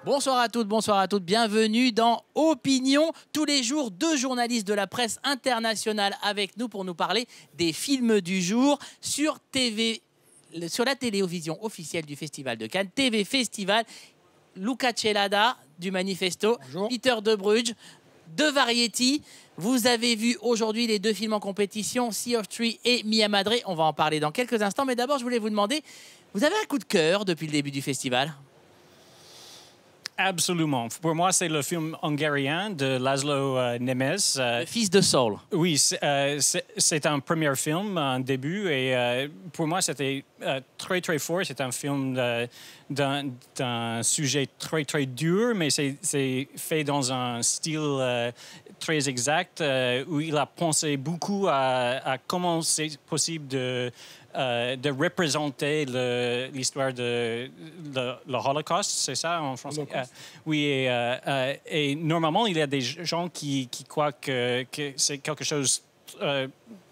Bonsoir à toutes, bonsoir à toutes. Bienvenue dans Opinion. Tous les jours, deux journalistes de la presse internationale avec nous pour nous parler des films du jour sur la télévision officielle du Festival de Cannes, TV Festival. Luca Celada du Manifesto, bonjour. Peter de Bruges de Variety. Vous avez vu aujourd'hui les deux films en compétition, Sea of Trees et Mia Madre. On va en parler dans quelques instants, mais d'abord, je voulais vous demander, vous avez un coup de cœur depuis le début du festival ? Absolument. Pour moi, c'est le film hongarien de Laszlo Nemes. Le fils de Saul. Oui, c'est un premier film, un début, et pour moi, c'était très, très fort. C'est un film d'un sujet très, très dur, mais c'est fait dans un style très exact, où il a pensé beaucoup à comment c'est possible de représenter l'histoire de l'Holocauste, c'est ça en français? Oui, et normalement, il y a des gens qui croient que c'est quelque chose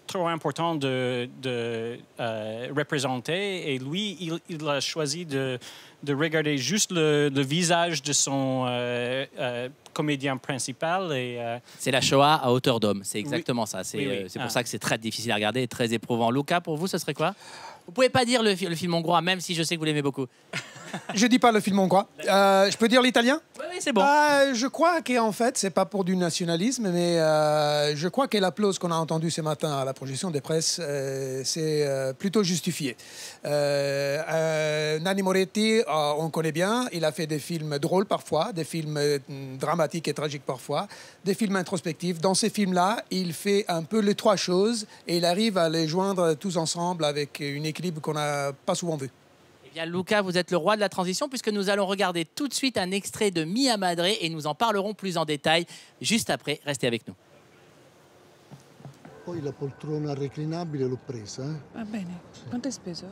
trop important de représenter. Et lui, il a choisi de regarder juste le visage de son comédien principal. C'est la Shoah à hauteur d'homme, c'est exactement oui. ça. C'est pour ça que c'est très difficile à regarder et très éprouvant. Luca, pour vous, ce serait quoi? Vous pouvez pas dire le film hongrois, même si je sais que vous l'aimez beaucoup. Je dis pas le film hongrois. Je peux dire l'italien? Oui, c'est bon. Je crois qu'en fait, c'est pas pour du nationalisme, mais je crois que l'applause qu'on a entendu ce matin à la projection des presses, c'est plutôt justifié. Nanni Moretti, on connaît bien. Il a fait des films drôles parfois, des films dramatiques et tragiques parfois, des films introspectifs. Dans ces films-là, il fait un peu les trois choses et il arrive à les joindre tous ensemble avec une équilibre qu'on n'a pas souvent vu. Eh bien, Luca, vous êtes le roi de la transition puisque nous allons regarder tout de suite un extrait de Mia Madre et nous en parlerons plus en détail juste après. Restez avec nous. Poi la poltrona reclinabile l'ho presa. Va bene. Quanto hai speso?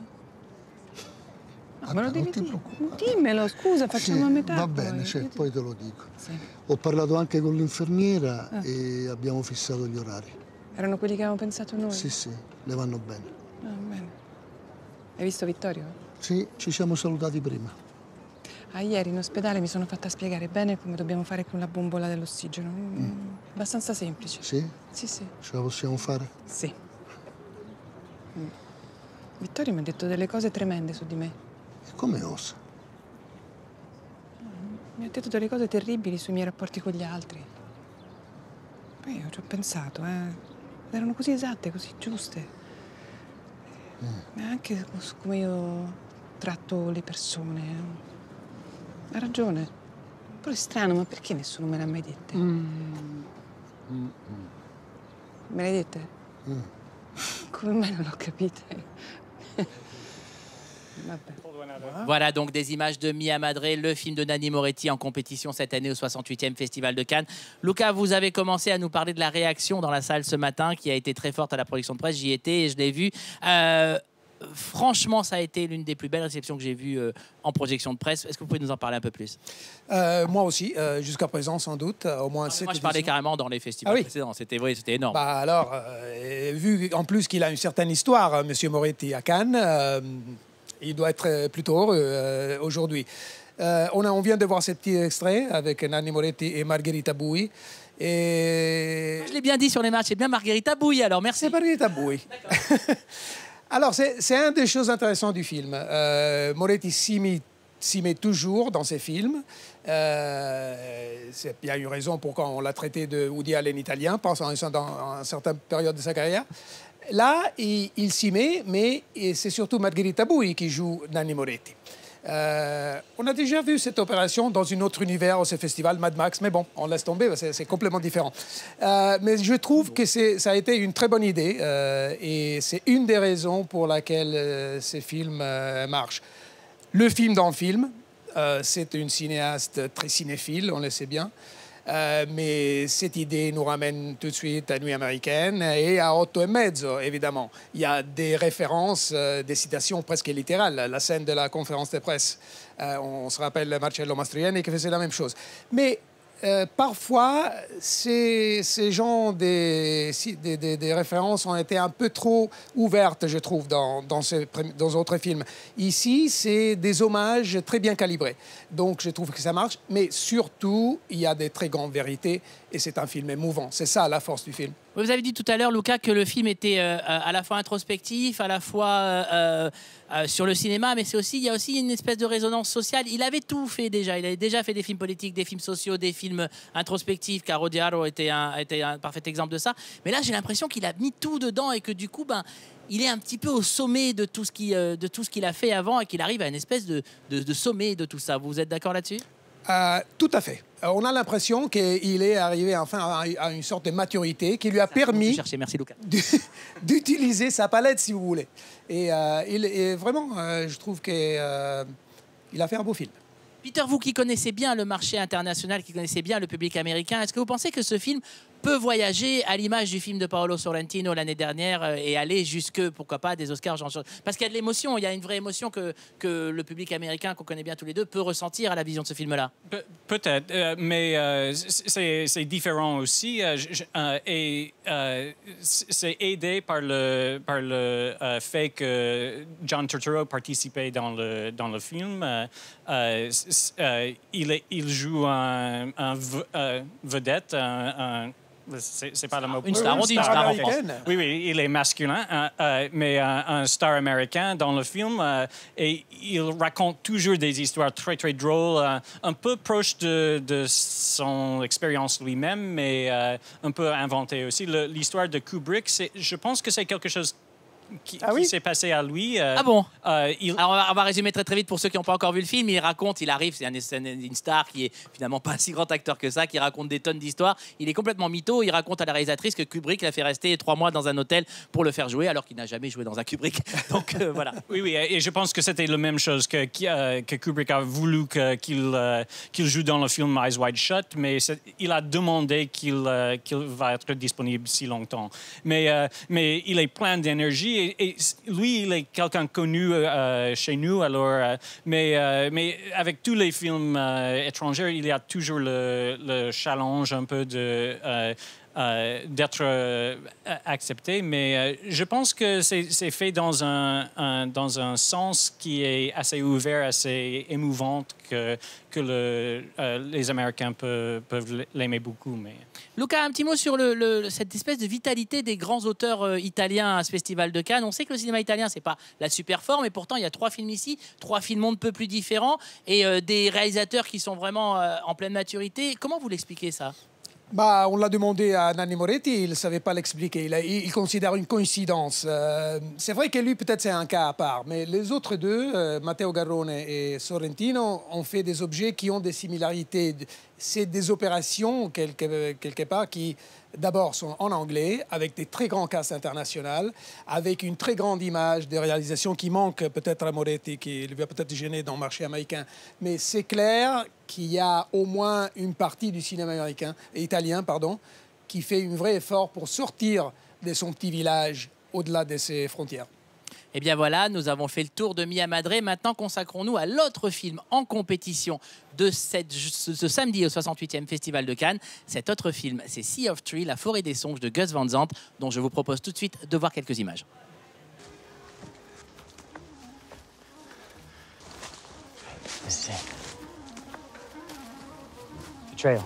Ah, Me lo non devi ti dire. preoccupare. Dimmelo, scusa, facciamo a metà. Va bene, poi. poi te lo dico. Sì. Ho parlato anche con l'infermiera e abbiamo fissato gli orari. Erano quelli che avevamo pensato noi? Sì, le vanno bene. Va bene. Hai visto Vittorio? Sì, ci siamo salutati prima. Ieri in ospedale mi sono fatta spiegare bene come dobbiamo fare con la bombola dell'ossigeno. Abbastanza semplice. Sì? Sì. Ce la possiamo fare? Sì. Vittorio mi ha detto delle cose tremende su di me. E come osa? Mi ha detto delle cose terribili sui miei rapporti con gli altri. Poi io ci ho pensato, erano così esatte, così giuste. E anche su come io tratto le persone. Ha ragione. Però è strano, ma perché nessuno me l'ha mai dette? Me le hai dette? Come mai non l'ho capite? Vabbè. Voilà donc des images de Mia Madre, le film de Nanni Moretti en compétition cette année au 68e Festival de Cannes. Luca, vous avez commencé à nous parler de la réaction dans la salle ce matin qui a été très forte à la production de presse. J'y étais et je l'ai vu. Franchement, ça a été l'une des plus belles réceptions que j'ai vues en projection de presse. Est-ce que vous pouvez nous en parler un peu plus? Moi aussi, jusqu'à présent sans doute. Au moins moi, je parlais carrément dans les festivals précédents. C'était énorme. Alors, vu en plus qu'il a une certaine histoire, M. Moretti, à Cannes, il doit être plutôt heureux aujourd'hui. On vient de voir ce petit extrait avec Nanni Moretti et Margherita Bui. Je l'ai bien dit sur les matchs, c'est bien Margherita Bui, alors merci. C'est Margherita Bui. Alors, c'est une des choses intéressantes du film. Moretti s'y met toujours dans ses films. Il y a une raison pourquoi on l'a traité de Woody Allen italien, dans une certaine période de sa carrière. Là, il s'y met, mais c'est surtout Margherita Bui qui joue Nanni Moretti. On a déjà vu cette opération dans un autre univers au ce festival, Mad Max, mais bon, on laisse tomber, c'est complètement différent. Mais je trouve que ça a été une très bonne idée et c'est une des raisons pour laquelle ces films marchent. Le film dans le film, c'est une cinéaste très cinéphile, on le sait bien. Mais cette idée nous ramène tout de suite à Nuit américaine et à Otto e mezzo, évidemment. Il y a des références, des citations presque littérales. La scène de la conférence de presse, on se rappelle Marcello Mastroianni qui faisait la même chose. Mais parfois, ces genres des références ont été un peu trop ouvertes, je trouve, dans d'autres films. Ici, c'est des hommages très bien calibrés. Donc, je trouve que ça marche. Mais surtout, il y a des très grandes vérités et c'est un film émouvant. C'est ça la force du film. Vous avez dit tout à l'heure, Luca, que le film était à la fois introspectif, à la fois sur le cinéma, mais il y a aussi une espèce de résonance sociale. Il avait tout fait déjà. Il avait déjà fait des films politiques, des films sociaux, des films introspectifs. Caro Diaro était un parfait exemple de ça. Mais là, j'ai l'impression qu'il a mis tout dedans et que du coup, il est un petit peu au sommet de tout ce qu'il a fait avant et qu'il arrive à une espèce de sommet de tout ça. Vous êtes d'accord là-dessus ? Tout à fait. On a l'impression qu'il est arrivé enfin à une sorte de maturité qui lui a permis merci Luca. d'utiliser sa palette, si vous voulez. Et vraiment, je trouve qu'il a fait un beau film. Peter, vous qui connaissez bien le marché international, qui connaissez bien le public américain, est-ce que vous pensez que ce film peut voyager à l'image du film de Paolo Sorrentino l'année dernière et aller jusque, pourquoi pas, des Oscars? Parce qu'il y a de l'émotion, il y a une vraie émotion que le public américain, qu'on connaît bien tous les deux, peut ressentir à la vision de ce film-là. Peut-être, mais c'est différent aussi. C'est aidé par le fait que John Turturro participait dans le film. Il joue un vedette, c'est pas le mot. Une star, on dit une star en France. Oui, il est masculin, mais un star américain dans le film. Et il raconte toujours des histoires très, très drôles, un peu proches de son expérience lui-même, mais un peu inventées aussi. L'histoire de Kubrick, je pense que c'est quelque chose qui s'est passé à lui. Ah bon? Alors on va résumer très très vite pour ceux qui n'ont pas encore vu le film. Il arrive, c'est une star qui est finalement pas un si grand acteur que ça, qui raconte des tonnes d'histoires. Il est complètement mytho. Il raconte à la réalisatrice que Kubrick l'a fait rester 3 mois dans un hôtel pour le faire jouer, alors qu'il n'a jamais joué dans un Kubrick. Donc voilà. Oui, et je pense que c'était la même chose que Kubrick a voulu qu'il joue dans le film Eyes Wide Shut, mais il a demandé qu'il va être disponible si longtemps. Mais il est plein d'énergie. Et lui, il est quelqu'un connu chez nous. Alors, mais avec tous les films étrangers, il y a toujours le challenge un peu d'être accepté. Mais je pense que c'est fait dans un sens qui est assez ouvert, assez émouvant, que les Américains peuvent l'aimer beaucoup. Mais... Luca, un petit mot sur cette espèce de vitalité des grands auteurs italiens à ce festival de Cannes. On sait que le cinéma italien, c'est pas la super forme, et pourtant il y a 3 films ici, 3 films un peu plus différents, et des réalisateurs qui sont vraiment en pleine maturité. Comment vous l'expliquez ça? On l'a demandé à Nanni Moretti, il ne savait pas l'expliquer. Il considère une coïncidence. C'est vrai que lui, peut-être, c'est un cas à part. Mais les autres deux, Matteo Garrone et Sorrentino, ont fait des objets qui ont des similarités. C'est des opérations, quelque part, qui, d'abord, sont en anglais, avec des très grands castes internationales, avec une très grande image de réalisation qui manque peut-être à Moretti, qui lui a peut-être gêné dans le marché américain. Mais c'est clair qu'il y a au moins une partie du cinéma italien, qui fait un vrai effort pour sortir de son petit village au-delà de ses frontières. Eh bien voilà, nous avons fait le tour de Mia Madre. Maintenant, consacrons-nous à l'autre film en compétition de ce samedi au 68e Festival de Cannes. Cet autre film, c'est Sea of Trees, La forêt des songes de Gus Van Sant, dont je vous propose tout de suite de voir quelques images. This is it. The trail.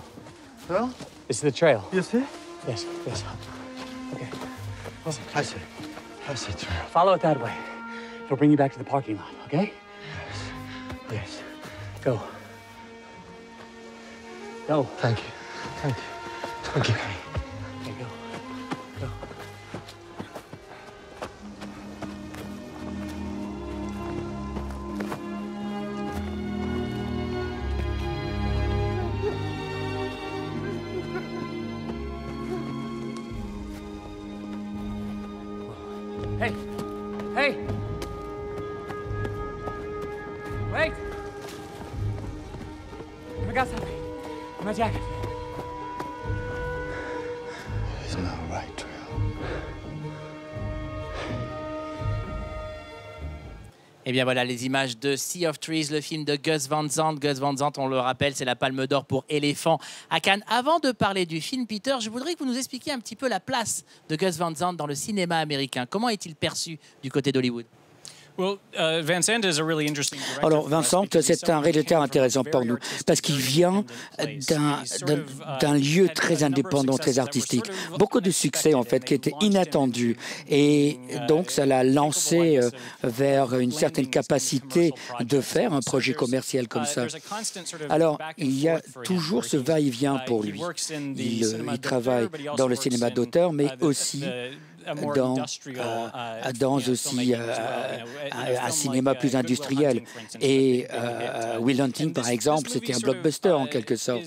Well? This is the trail. You see? Yes. Okay. Oh, I see. I see trail. Follow it that way. It'll bring you back to the parking lot, okay? Yes. Go. Go. Thank you. Thank you. Thank you. Okay, go. Hey! Hey! Wait! I forgot something. My jacket. There's no right trail. Et bien voilà les images de Sea of Trees, le film de Gus Van Sant. Gus Van Sant, on le rappelle, c'est la Palme d'Or pour Éléphant à Cannes. Avant de parler du film, Peter, je voudrais que vous nous expliquiez un petit peu la place de Gus Van Sant dans le cinéma américain. Comment est-il perçu du côté d'Hollywood? Alors, Vincent, c'est un réalisateur intéressant pour nous parce qu'il vient d'un lieu très indépendant, très artistique. Beaucoup de succès, en fait, qui était inattendu. Et donc, ça l'a lancé vers une certaine capacité de faire un projet commercial comme ça. Alors, il y a toujours ce va-et-vient pour lui. Il travaille dans le cinéma d'auteur, mais aussi dans aussi un cinéma plus industriel. Et Will Hunting, par exemple, c'était un blockbuster en quelque sorte.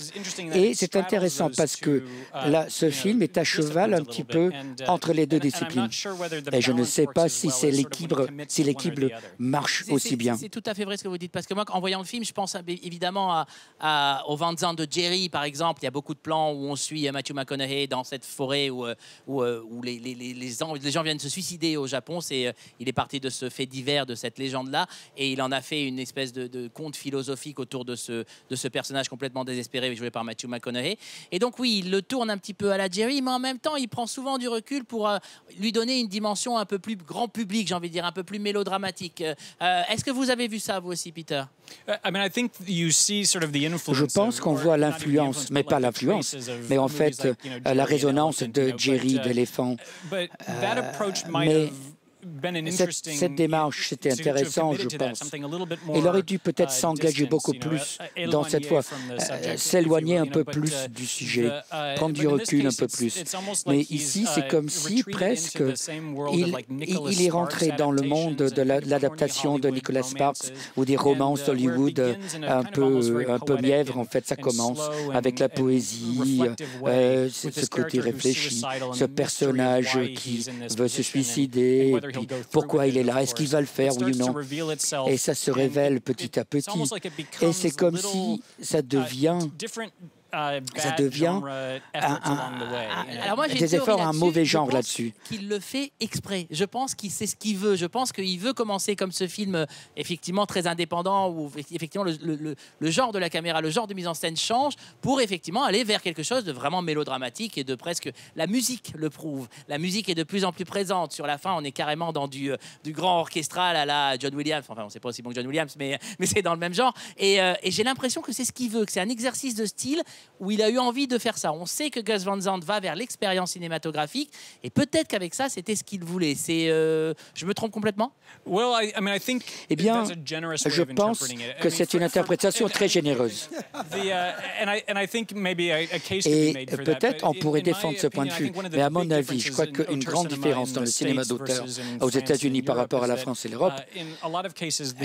Et c'est intéressant parce que là, ce film est à cheval un petit peu entre les deux disciplines. Et je ne sais pas si c'est l'équilibre, si l'équilibre marche aussi bien. C'est tout à fait vrai ce que vous dites, parce que moi, en voyant le film, je pense évidemment au Van Sant de Jerry, par exemple. Il y a beaucoup de plans où on suit Matthew McConaughey dans cette forêt où les gens viennent se suicider au Japon. Il est parti de ce fait divers, de cette légende-là, et il en a fait une espèce de conte philosophique autour de ce personnage complètement désespéré, joué par Matthew McConaughey. Et donc oui, il le tourne un petit peu à la Jerry, mais en même temps, il prend souvent du recul pour lui donner une dimension un peu plus grand public, j'ai envie de dire, un peu plus mélodramatique. Est-ce que vous avez vu ça, vous aussi, Peter? Je pense qu'on voit l'influence, mais pas l'influence, mais en fait la résonance de Jerry, d'éléphant. Mais cette démarche, c'était intéressant, je pense. Il aurait dû peut-être s'engager beaucoup plus dans cette voie, s'éloigner un peu plus du sujet, prendre du recul un peu plus. Mais ici, c'est comme si presque il est rentré dans le monde de l'adaptation de Nicholas Sparks ou des romances d'Hollywood un peu mièvre. En fait, ça commence avec la poésie, ce côté réfléchi, ce personnage qui veut se suicider. Pourquoi il est là? Est-ce qu'il va le faire, oui ou non? Et ça se révèle petit à petit. Et c'est comme si ça devient des efforts à un mauvais genre là-dessus. Qu'il le fait exprès. Je pense qu'il sait ce qu'il veut. Je pense qu'il veut commencer comme ce film, effectivement très indépendant, où effectivement le genre de la caméra, le genre de mise en scène change pour effectivement aller vers quelque chose de vraiment mélodramatique et de presque... La musique le prouve. La musique est de plus en plus présente. Sur la fin, on est carrément dans du grand orchestral à la John Williams. Enfin, on ne sait pas aussi bon que John Williams, mais c'est dans le même genre. Et j'ai l'impression que c'est ce qu'il veut, que c'est un exercice de style où il a eu envie de faire ça. On sait que Gus Van Sant va vers l'expérience cinématographique et peut-être qu'avec ça, c'était ce qu'il voulait. Je me trompe complètement? Eh bien, je pense que c'est une interprétation très généreuse. Et peut-être on pourrait défendre ce point de vue. Mais à mon avis, je crois qu'une grande différence dans le cinéma d'auteur aux États-Unis par rapport à la France et l'Europe,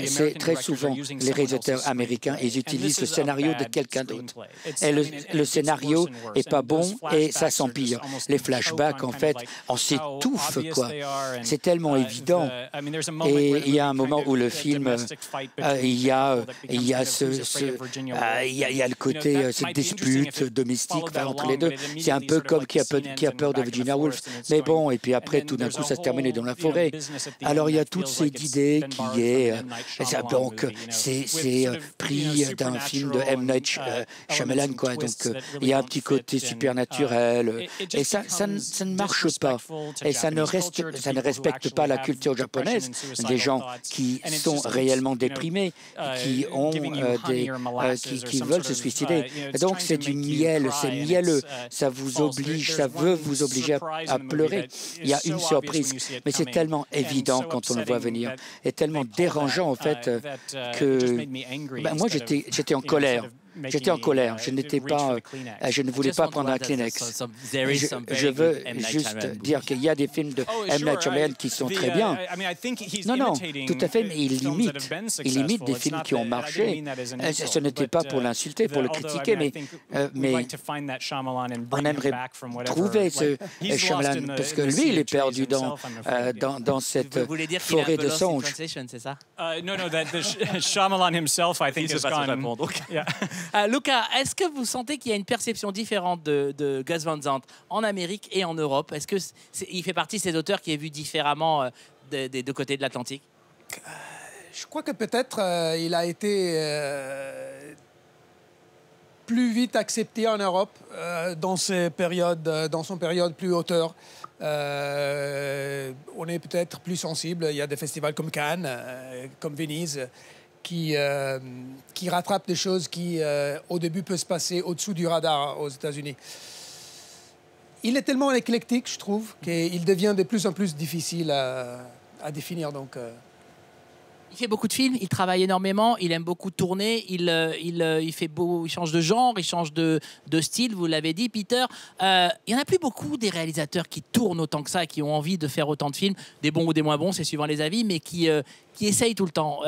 c'est très souvent les réalisateurs américains, ils utilisent le scénario de quelqu'un d'autre. Et le scénario est pas bon et ça s'empire. Les flashbacks, en fait, on s'étouffe, quoi. C'est tellement évident. Et il y a un moment où le film, il y a le côté, cette dispute domestique entre les deux. C'est un peu comme qui a peur de Virginia Woolf. Mais bon, et puis après, tout d'un coup, ça se termine dans la forêt. Alors, il y a toute cette idée qui est... donc, c'est pris d'un film de M. Night Shyamalan, quoi. Donc, il y a un petit côté supernaturel. Et ça ne marche pas. Et ça ne respecte pas la culture japonaise, des gens qui sont réellement déprimés, qui veulent se suicider. Donc, c'est du miel, c'est mielleux. Ça vous oblige, ça veut vous obliger à pleurer. Il y a une surprise, mais c'est tellement évident quand on le voit venir, et tellement dérangeant, en fait, que moi, j'étais en colère. J'étais en colère. Je ne voulais pas prendre un Kleenex. Je veux juste dire qu'il y a des films de M. Night Shyamalan qui sont très bien. Non, tout à fait, mais il imite des films qui ont marché. Ce n'était pas pour l'insulter, pour le critiquer, mais on aimerait trouver ce Shyamalan, parce que lui, il est perdu dans cette forêt de songes. Non, Shyamalan himself, I think, is gone. Luca, est-ce que vous sentez qu'il y a une perception différente de Gus Van Sant en Amérique et en Europe? Est-ce qu'il fait partie de ces auteurs qui est vu différemment des deux côtés de l'Atlantique? Je crois que peut-être il a été plus vite accepté en Europe dans son période plus auteur. On est peut-être plus sensible. Il y a des festivals comme Cannes, comme Venise, qui rattrapent des choses qui, au début, peuvent se passer au-dessous du radar aux États-Unis. Il est tellement éclectique, je trouve, qu'il devient de plus en plus difficile à définir. Donc, il fait beaucoup de films, il travaille énormément, il aime beaucoup tourner, il change de genre, il change de style, vous l'avez dit, Peter. Il n'y en a plus beaucoup des réalisateurs qui tournent autant que ça, qui ont envie de faire autant de films, des bons ou des moins bons, c'est suivant les avis, mais qui essayent tout le temps.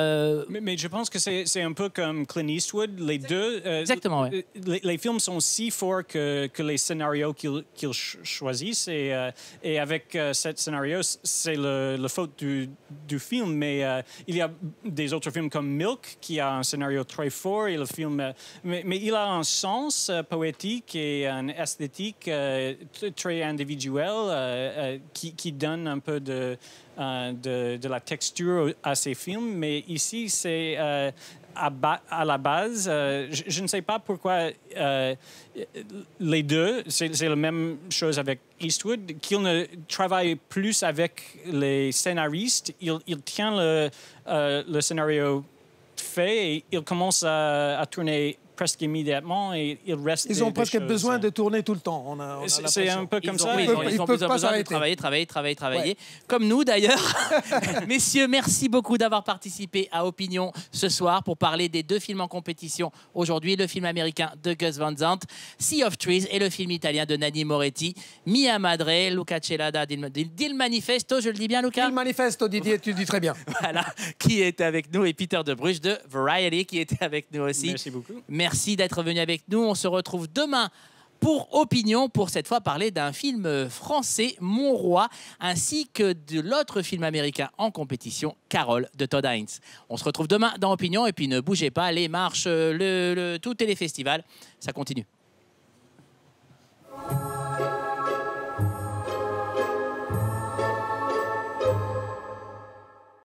Mais je pense que c'est un peu comme Clint Eastwood, les deux. Exactement, oui. Les films sont si forts que les scénarios qu'ils choisissent. Et avec ce scénario, c'est la faute du film. Mais il y a des autres films comme Milk, qui a un scénario très fort. Et le film, mais il a un sens poétique et une esthétique très individuelle qui donne un peu de la texture à ces films, mais ici, c'est à la base, je ne sais pas pourquoi les deux, c'est la même chose avec Eastwood, qu'il ne travaille plus avec les scénaristes, il tient le scénario fait et il commence à tourner presque immédiatement et il reste. Ils ont presque besoin de tourner tout le temps. C'est un peu comme ça. Ils ont besoin de travailler. Ouais. Comme nous d'ailleurs. Messieurs, merci beaucoup d'avoir participé à Opinion ce soir pour parler des deux films en compétition aujourd'hui, le film américain de Gus Van Sant, Sea of Trees, et le film italien de Nanni Moretti, Mia Madre, Luca Celada d'Il Manifesto, je le dis bien, Luca? Il Manifesto, Didier, tu le dis très bien. Voilà, qui était avec nous, et Peter de Bruges de Variety qui était avec nous aussi. Merci beaucoup. Merci d'être venu avec nous. On se retrouve demain pour Opinion, pour cette fois parler d'un film français, Mon Roi, ainsi que de l'autre film américain en compétition, Carole, de Todd Haynes. On se retrouve demain dans Opinion, et puis ne bougez pas, les marches, tout et les festivals, ça continue.